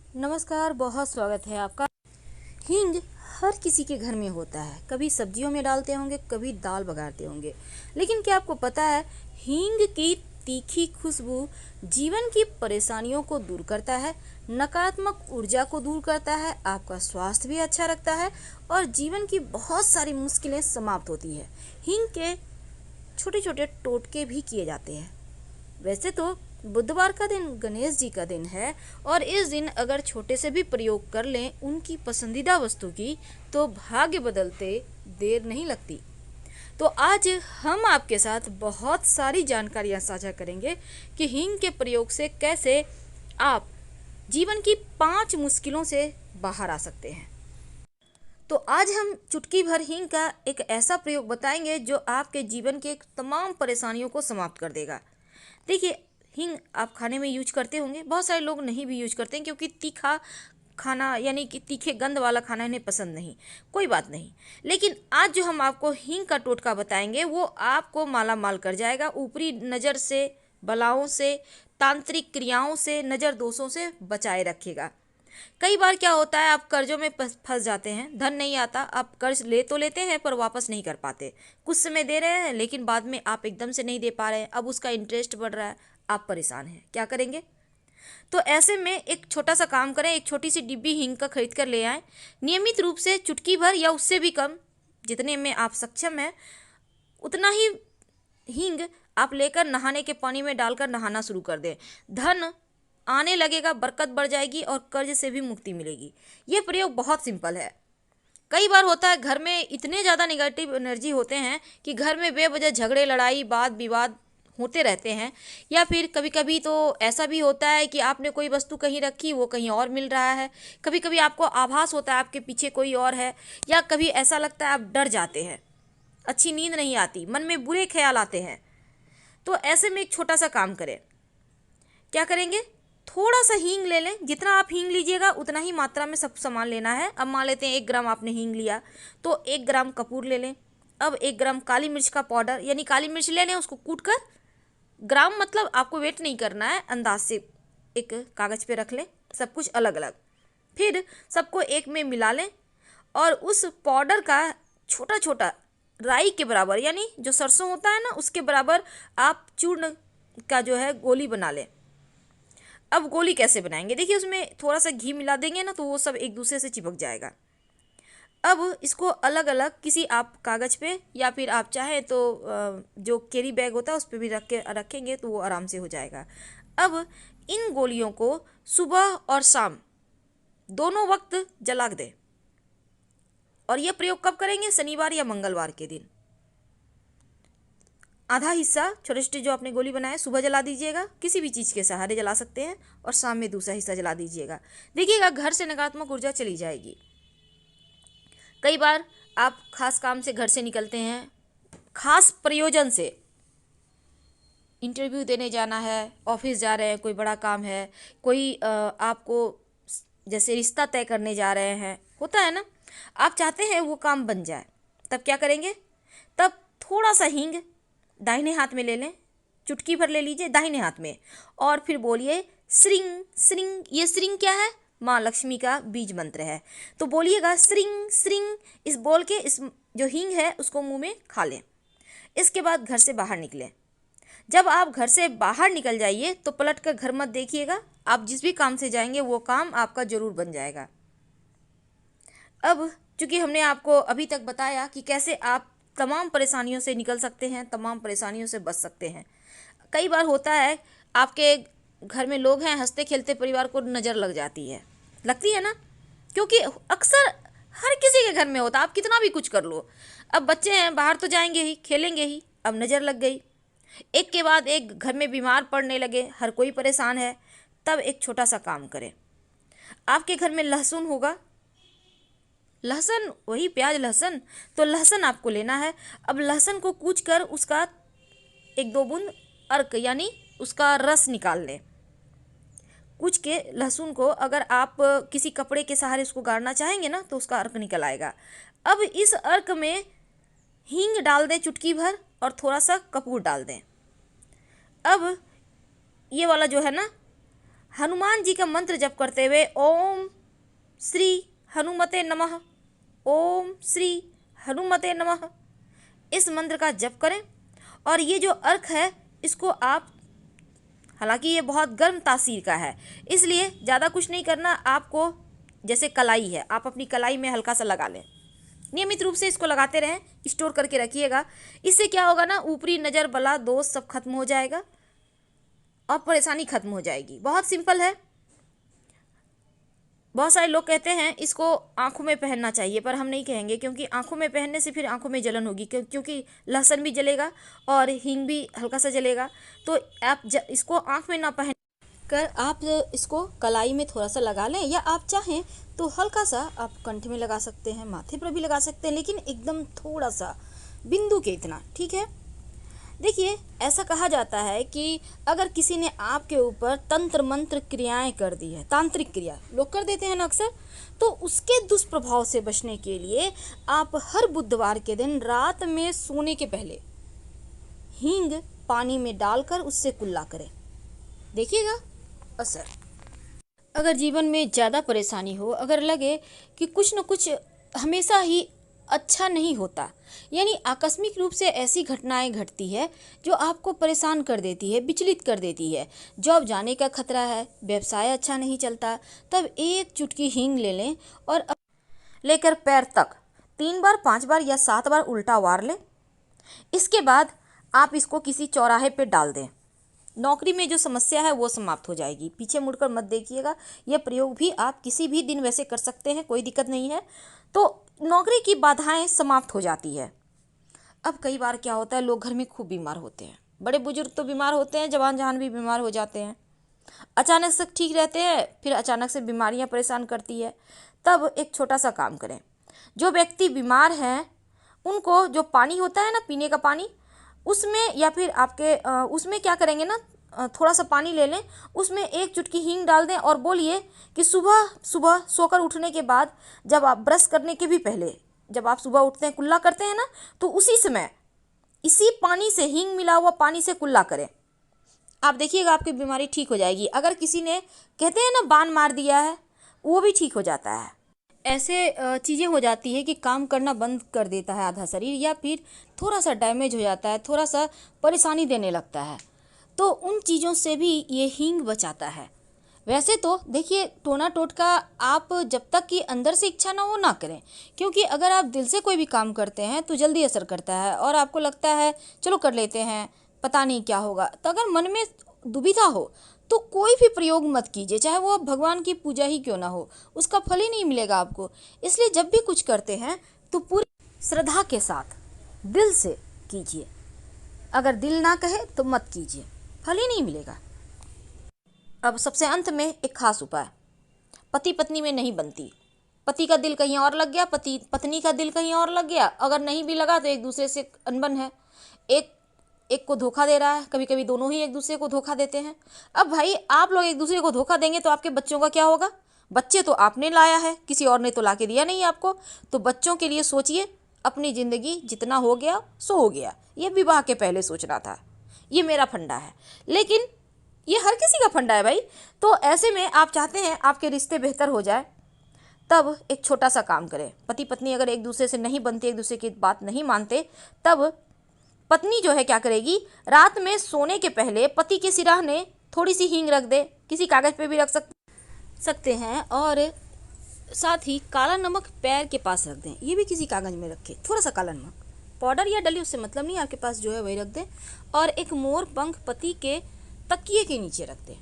नमस्कार, बहुत स्वागत है आपका। हींग हर किसी के घर में होता है। कभी सब्जियों में डालते होंगे, कभी दाल बघारते होंगे। लेकिन क्या आपको पता है, हींग की तीखी खुशबू जीवन की परेशानियों को दूर करता है, नकारात्मक ऊर्जा को दूर करता है, आपका स्वास्थ्य भी अच्छा रखता है और जीवन की बहुत सारी मुश्किलें समाप्त होती है। हींग के छोटे छोटे टोटके भी किए जाते हैं। वैसे तो बुधवार का दिन गणेश जी का दिन है और इस दिन अगर छोटे से भी प्रयोग कर लें उनकी पसंदीदा वस्तु की, तो भाग्य बदलते देर नहीं लगती। तो आज हम आपके साथ बहुत सारी जानकारियां साझा करेंगे कि हींग के प्रयोग से कैसे आप जीवन की 5 मुश्किलों से बाहर आ सकते हैं। तो आज हम चुटकी भर हींग का एक ऐसा प्रयोग बताएंगे जो आपके जीवन के तमाम परेशानियों को समाप्त कर देगा। देखिए, हींग आप खाने में यूज करते होंगे, बहुत सारे लोग नहीं भी यूज करते हैं क्योंकि तीखा खाना यानी कि तीखे गंध वाला खाना इन्हें पसंद नहीं। कोई बात नहीं, लेकिन आज जो हम आपको हींग का टोटका बताएंगे वो आपको माला माल कर जाएगा। ऊपरी नज़र से, बलाओं से, तांत्रिक क्रियाओं से, नज़र दोषों से बचाए रखेगा। कई बार क्या होता है, आप कर्जों में फंस जाते हैं, धन नहीं आता, आप कर्ज ले तो लेते हैं पर वापस नहीं कर पाते। कुछ समय दे रहे हैं लेकिन बाद में आप एकदम से नहीं दे पा रहे हैं, अब उसका इंटरेस्ट बढ़ रहा है, आप परेशान हैं, क्या करेंगे? तो ऐसे में एक छोटा सा काम करें, एक छोटी सी डिब्बी हींग का खरीद कर ले आएं। नियमित रूप से चुटकी भर या उससे भी कम, जितने में आप सक्षम हैं उतना ही हींग आप लेकर नहाने के पानी में डालकर नहाना शुरू कर दें। धन आने लगेगा, बरकत बढ़ जाएगी और कर्ज से भी मुक्ति मिलेगी। ये प्रयोग बहुत सिंपल है। कई बार होता है घर में इतने ज़्यादा निगेटिव एनर्जी होते हैं कि घर में बेवजह झगड़े, लड़ाई, वाद विवाद होते रहते हैं। या फिर कभी कभी तो ऐसा भी होता है कि आपने कोई वस्तु कहीं रखी, वो कहीं और मिल रहा है। कभी कभी आपको आभास होता है आपके पीछे कोई और है, या कभी ऐसा लगता है आप डर जाते हैं, अच्छी नींद नहीं आती, मन में बुरे ख्याल आते हैं। तो ऐसे में एक छोटा सा काम करें। क्या करेंगे? थोड़ा सा हींग ले लें। जितना आप हींग लीजिएगा उतना ही मात्रा में सब सामान लेना है। अब मान लेते हैं 1 ग्राम आपने हींग लिया, तो 1 ग्राम कपूर ले लें। अब 1 ग्राम काली मिर्च का पाउडर, यानी काली मिर्च ले लें, उसको कूट कर, ग्राम मतलब आपको वेट नहीं करना है, अंदाज से एक कागज़ पे रख लें, सब कुछ अलग अलग। फिर सबको एक में मिला लें और उस पाउडर का छोटा छोटा राई के बराबर, यानी जो सरसों होता है ना उसके बराबर आप चूर्ण का जो है गोली बना लें। अब गोली कैसे बनाएंगे? देखिए, उसमें थोड़ा सा घी मिला देंगे ना तो वो सब एक दूसरे से चिपक जाएगा। अब इसको अलग अलग किसी आप कागज़ पे, या फिर आप चाहें तो जो कैरी बैग होता है उस पर भी रखेंगे तो वो आराम से हो जाएगा। अब इन गोलियों को सुबह और शाम दोनों वक्त जला दें। और ये प्रयोग कब करेंगे? शनिवार या मंगलवार के दिन। आधा हिस्सा छोटे छोटे जो आपने गोली बनाए सुबह जला दीजिएगा, किसी भी चीज़ के सहारे जला सकते हैं, और शाम में दूसरा हिस्सा जला दीजिएगा। देखिएगा घर से नकारात्मक ऊर्जा चली जाएगी। कई बार आप खास काम से घर से निकलते हैं, खास प्रयोजन से, इंटरव्यू देने जाना है, ऑफिस जा रहे हैं, कोई बड़ा काम है, कोई आपको जैसे रिश्ता तय करने जा रहे हैं, होता है ना, आप चाहते हैं वो काम बन जाए, तब क्या करेंगे? तब थोड़ा सा हींग दाहिने हाथ में ले लें, चुटकी भर ले लीजिए दाहिने हाथ में, और फिर बोलिए श्रिंग श्रिंग। ये श्रिंग क्या है? माँ लक्ष्मी का बीज मंत्र है। तो बोलिएगा श्रिंग श्रिंग, इस बोल के इस जो हींग है उसको मुंह में खा लें। इसके बाद घर से बाहर निकलें। जब आप घर से बाहर निकल जाइए तो पलट कर घर मत देखिएगा, आप जिस भी काम से जाएंगे वो काम आपका जरूर बन जाएगा। अब चूंकि हमने आपको अभी तक बताया कि कैसे आप तमाम परेशानियों से निकल सकते हैं, तमाम परेशानियों से बच सकते हैं। कई बार होता है आपके घर में लोग हैं, हंसते खेलते परिवार को नज़र लग जाती है, लगती है ना, क्योंकि अक्सर हर किसी के घर में होता है, आप कितना भी कुछ कर लो। अब बच्चे हैं, बाहर तो जाएंगे ही, खेलेंगे ही, अब नज़र लग गई, एक के बाद एक घर में बीमार पड़ने लगे, हर कोई परेशान है। तब एक छोटा सा काम करें। आपके घर में लहसुन होगा, लहसुन वही प्याज लहसुन, तो लहसुन आपको लेना है। अब लहसुन को कूच कर उसका 1-2 बूंद अर्क यानी उसका रस निकाल लें। कूच के लहसुन को अगर आप किसी कपड़े के सहारे उसको गाड़ना चाहेंगे ना तो उसका अर्क निकल आएगा। अब इस अर्क में हींग डाल दें चुटकी भर और थोड़ा सा कपूर डाल दें। अब ये वाला जो है ना हनुमान जी का मंत्र जप करते हुए ओम श्री हनुमते नमः, ओम श्री हनुमते नमः, इस मंत्र का जप करें। और ये जो अर्क है इसको आप, हालांकि ये बहुत गर्म तासीर का है इसलिए ज़्यादा कुछ नहीं करना आपको। जैसे कलाई है, आप अपनी कलाई में हल्का सा लगा लें, नियमित रूप से इसको लगाते रहें, स्टोर करके रखिएगा। इससे क्या होगा ना, ऊपरी नज़र बला दोष सब खत्म हो जाएगा और परेशानी खत्म हो जाएगी। बहुत सिंपल है। बहुत सारे लोग कहते हैं इसको आंखों में पहनना चाहिए, पर हम नहीं कहेंगे, क्योंकि आंखों में पहनने से फिर आंखों में जलन होगी, क्योंकि लहसुन भी जलेगा और हींग भी हल्का सा जलेगा। तो आप इसको आंख में ना पहन कर आप इसको कलाई में थोड़ा सा लगा लें, या आप चाहें तो हल्का सा आप कंठ में लगा सकते हैं, माथे पर भी लगा सकते हैं, लेकिन एकदम थोड़ा सा, बिंदु के इतना, ठीक है। देखिए, ऐसा कहा जाता है कि अगर किसी ने आपके ऊपर तंत्र मंत्र क्रियाएं कर दी है, तांत्रिक क्रिया लोग कर देते हैं ना अक्सर, तो उसके दुष्प्रभाव से बचने के लिए आप हर बुधवार के दिन रात में सोने के पहले हींग पानी में डालकर उससे कुल्ला करें, देखिएगा असर। अगर जीवन में ज़्यादा परेशानी हो, अगर लगे कि कुछ न कुछ हमेशा ही अच्छा नहीं होता, यानी आकस्मिक रूप से ऐसी घटनाएं घटती है जो आपको परेशान कर देती है, विचलित कर देती है, जॉब जाने का खतरा है, व्यवसाय अच्छा नहीं चलता, तब एक चुटकी हींग ले लें और लेकर पैर तक 3 बार 5 बार या 7 बार उल्टा वार लें। इसके बाद आप इसको किसी चौराहे पे डाल दें। नौकरी में जो समस्या है वो समाप्त हो जाएगी। पीछे मुड़कर मत देखिएगा, यह प्रयोग भी आप किसी भी दिन वैसे कर सकते हैं, कोई दिक्कत नहीं है। तो नौकरी की बाधाएं समाप्त हो जाती है। अब कई बार क्या होता है, लोग घर में खूब बीमार होते हैं, बड़े बुजुर्ग तो बीमार होते हैं, जवान जहान भी बीमार हो जाते हैं, अचानक से ठीक रहते हैं, फिर अचानक से बीमारियां परेशान करती है। तब एक छोटा सा काम करें, जो व्यक्ति बीमार हैं उनको जो पानी होता है ना, पीने का पानी, उसमें या फिर आपके उसमें क्या करेंगे ना, थोड़ा सा पानी ले लें, उसमें एक चुटकी हींग डाल दें और बोलिए कि सुबह सुबह सोकर उठने के बाद, जब आप ब्रश करने के भी पहले, जब आप सुबह उठते हैं, कुल्ला करते हैं ना, तो उसी समय इसी पानी से, हींग मिला हुआ पानी से कुल्ला करें। आप देखिएगा आपकी बीमारी ठीक हो जाएगी। अगर किसी ने, कहते हैं ना, बाण मार दिया है, वो भी ठीक हो जाता है। ऐसे चीज़ें हो जाती है कि काम करना बंद कर देता है आधा शरीर, या फिर थोड़ा सा डैमेज हो जाता है, थोड़ा सा परेशानी देने लगता है, तो उन चीज़ों से भी ये हींग बचाता है। वैसे तो देखिए, टोना टोटका आप जब तक कि अंदर से इच्छा ना हो ना करें, क्योंकि अगर आप दिल से कोई भी काम करते हैं तो जल्दी असर करता है और आपको लगता है चलो कर लेते हैं, पता नहीं क्या होगा। तो अगर मन में दुविधा हो तो कोई भी प्रयोग मत कीजिए, चाहे वो भगवान की पूजा ही क्यों ना हो, उसका फल ही नहीं मिलेगा आपको। इसलिए जब भी कुछ करते हैं तो पूरी श्रद्धा के साथ दिल से कीजिए। अगर दिल ना कहे तो मत कीजिए, फल ही नहीं मिलेगा। अब सबसे अंत में एक खास उपाय, पति पत्नी में नहीं बनती, पति का दिल कहीं और लग गया, पत्नी का दिल कहीं और लग गया, अगर नहीं भी लगा तो एक दूसरे से अनबन है, एक को धोखा दे रहा है, कभी कभी दोनों ही एक दूसरे को धोखा देते हैं। अब भाई, आप लोग एक दूसरे को धोखा देंगे तो आपके बच्चों का क्या होगा? बच्चे तो आपने लाया है, किसी और ने तो ला के दिया नहीं आपको। तो बच्चों के लिए सोचिए, अपनी ज़िंदगी जितना हो गया सो हो गया, ये विवाह के पहले सोचना था। ये मेरा फंडा है, लेकिन ये हर किसी का फंडा है भाई। तो ऐसे में आप चाहते हैं आपके रिश्ते बेहतर हो जाए, तब एक छोटा सा काम करें। पति पत्नी अगर एक दूसरे से नहीं बनते, एक दूसरे की बात नहीं मानते, तब पत्नी जो है क्या करेगी, रात में सोने के पहले पति के सिराहने थोड़ी सी हींग रख दे, किसी कागज़ पे भी रख सकते हैं, और साथ ही काला नमक पैर के पास रख दें, ये भी किसी कागज़ में रखें, थोड़ा सा काला नमक, पाउडर या डली उससे मतलब नहीं, आपके पास जो है वही रख दें। और एक मोर पंख पति के तकिए के नीचे रख दें।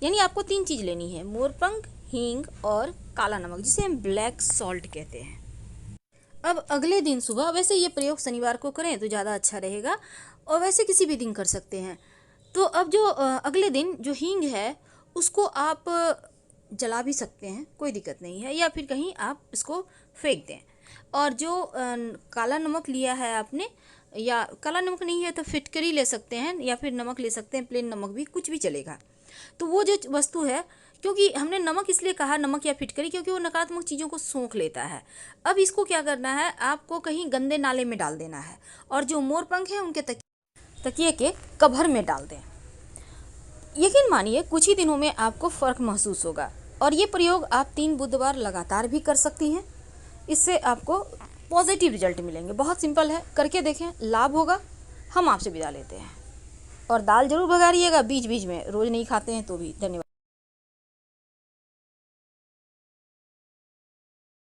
यानी आपको 3 चीज़ लेनी है, मोर पंख, हींग और काला नमक, जिसे हम ब्लैक सॉल्ट कहते हैं। अब अगले दिन सुबह, वैसे ये प्रयोग शनिवार को करें तो ज़्यादा अच्छा रहेगा, और वैसे किसी भी दिन कर सकते हैं। तो अब जो अगले दिन जो हींग है उसको आप जला भी सकते हैं, कोई दिक्कत नहीं है, या फिर कहीं आप इसको फेंक दें। और जो काला नमक लिया है आपने, या काला नमक नहीं है तो फिटकरी ले सकते हैं, या फिर नमक ले सकते हैं, प्लेन नमक भी, कुछ भी चलेगा। तो वो जो वस्तु है, क्योंकि हमने नमक इसलिए कहा, नमक या फिटकरी, क्योंकि वो नकारात्मक चीज़ों को सोख लेता है। अब इसको क्या करना है, आपको कहीं गंदे नाले में डाल देना है, और जो मोर पंख है उनके तकिए के कवर में डाल दें। यकीन मानिए कुछ ही दिनों में आपको फ़र्क महसूस होगा। और ये प्रयोग आप 3 बुधवार लगातार भी कर सकती हैं। इससे आपको पॉजिटिव रिजल्ट मिलेंगे। बहुत सिंपल है, करके देखें, लाभ होगा। हम आपसे विदा लेते हैं। और दाल ज़रूर भगारिएगा बीच बीच में, रोज़ नहीं खाते हैं तो भी। धन्यवाद।